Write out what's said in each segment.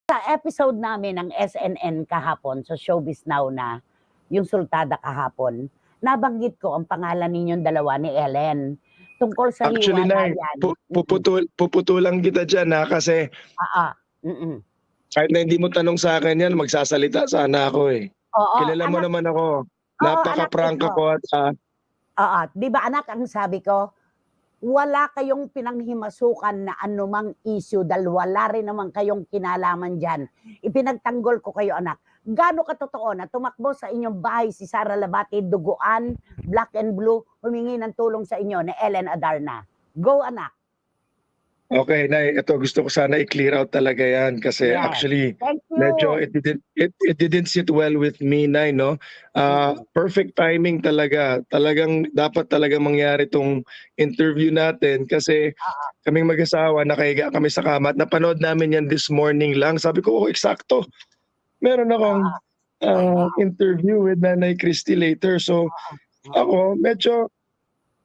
Sa episode namin ng SNN kahapon, sa Showbiz Now na, yung Sultada kahapon, nabanggit ko ang pangalan ninyong dalawa ni Ellen. Tungkol sa Actually, Nay, hiwalayan. puputulang kita dyan kasi kahit na hindi mo tanong sa akin yan, magsasalita sana ako eh. Oo, Kilala mo naman ako. Napaka-prank anak, ako at Oo, di ba anak, ang sabi ko, wala kayong pinanghimasukan na anumang issue dahil wala rin naman kayong kinalaman dyan. Ipinagtanggol ko kayo, anak. Gaano katotoo na tumakbo sa inyong bahay si Sara Labati, duguan, black and blue, humingi ng tulong sa inyo ni Ellen Adarna? Go, anak. okay, Nay, ito gusto ko sana i-clear out talaga yan kasi Yes. actually Thank you. medyo it didn't sit well with me, Nay, no? Perfect timing talaga. Talagang dapat talaga mangyari tong interview natin kasi kaming mag-asawa, nakahiga kami sa kama at napanood namin yan this morning lang. Sabi ko, oh, eksakto. Meron akong interview with Nanay Christy later. So ako, medyo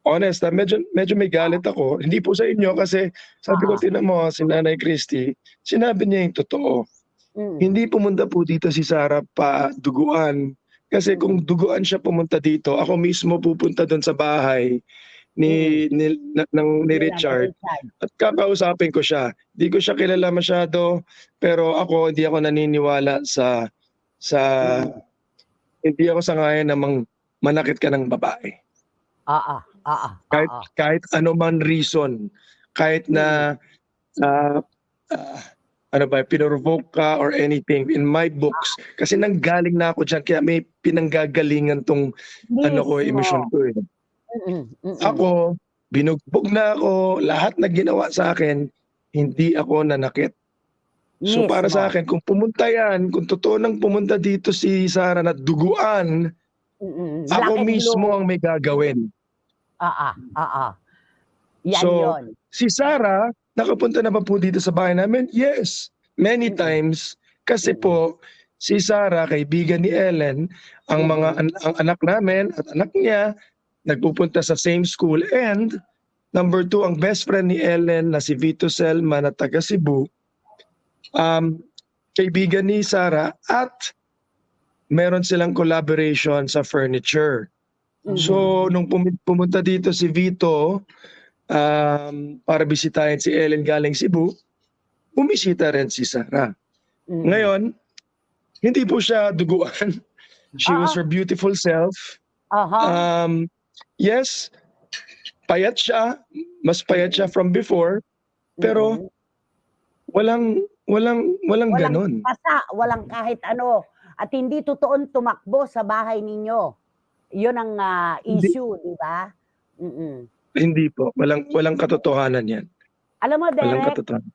honest, medyo may galit ako. Hindi po sa inyo kasi sabi ko, tinan mo, si Nanay Christy, sinabi niya yung totoo. Hindi pumunta po dito si Sara pa duguan. Kasi kung duguan siya pumunta dito, ako mismo pupunta doon sa bahay ni Richard at kakausapin ko siya. Hindi ko siya kilala masyado, pero hindi ako naniniwala sa hindi ako sangayon na manakit ka ng babae. Kahit ano man reason, kahit na pinorovoke ka or anything in my books, kasi nanggaling na ako dyan, kaya may pinanggagalingan tong emotion ko eh. Ako, binugbog na ako, lahat na ginawa sa akin, hindi ako nanakit. So para sa akin, kung pumunta yan, kung totoo nang pumunta dito si Sara na duguan, ako mismo ang may gagawin. Yan so, yun. si Sara, nakapunta na ba po dito sa bahay namin? Yes, many times. Kasi po, si Sara, kaibigan ni Ellen, ang ang anak namin at anak niya, nagpupunta sa same school. And, number 2, ang best friend ni Ellen na si Vito Selma na taga Cebu, kaibigan ni Sara at meron silang collaboration sa furniture. So, nung pumunta dito si Vito para bisitahin si Ellen galing Cebu, bumisita rin si Sara. Ngayon, hindi po siya duguan. She was her beautiful self. Yes, payat siya. Mas payat siya from before. Pero, walang ganon. Walang kahit ano. At hindi totoong tumakbo sa bahay ninyo. Yun ang issue, di ba? Hindi po. Walang katotohanan yan. Alam mo, Derek, katotohanan.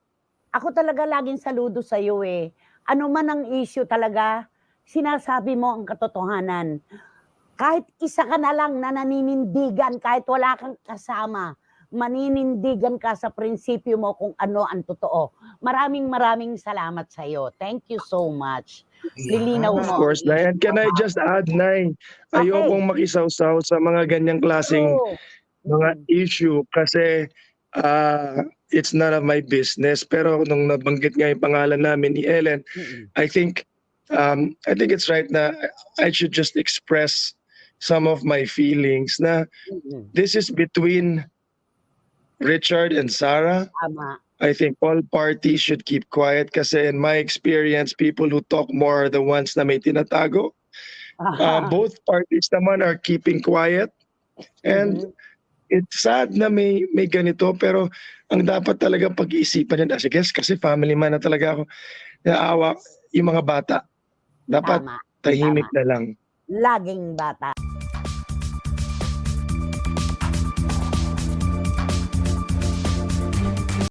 Ako talaga laging saludo sa iyo eh. Ano man ang issue talaga, sinasabi mo ang katotohanan. Kahit isa ka na lang na naninindigan, kahit wala kang kasama, maninindigan ka sa prinsipyo mo kung ano ang totoo. Maraming salamat sa iyo. Thank you so much. Lilinaw mo. Of course, Nay. And can I just add, Nay, ayokong makisawsaw sa mga ganyang klaseng mga issue kasi it's none of my business. Pero nung nabanggit nga yung pangalan namin ni Ellen, I think it's right na I should just express some of my feelings na this is between Richard and Sara. I think all parties should keep quiet kasi in my experience, people who talk more are the ones na may tinatago. Both parties naman are keeping quiet. And it's sad na may ganito, pero ang dapat talaga pag-iisipan yan, I guess, kasi family man na talaga ako, naawa yung mga bata. Dapat tahimik na lang. Laging bata.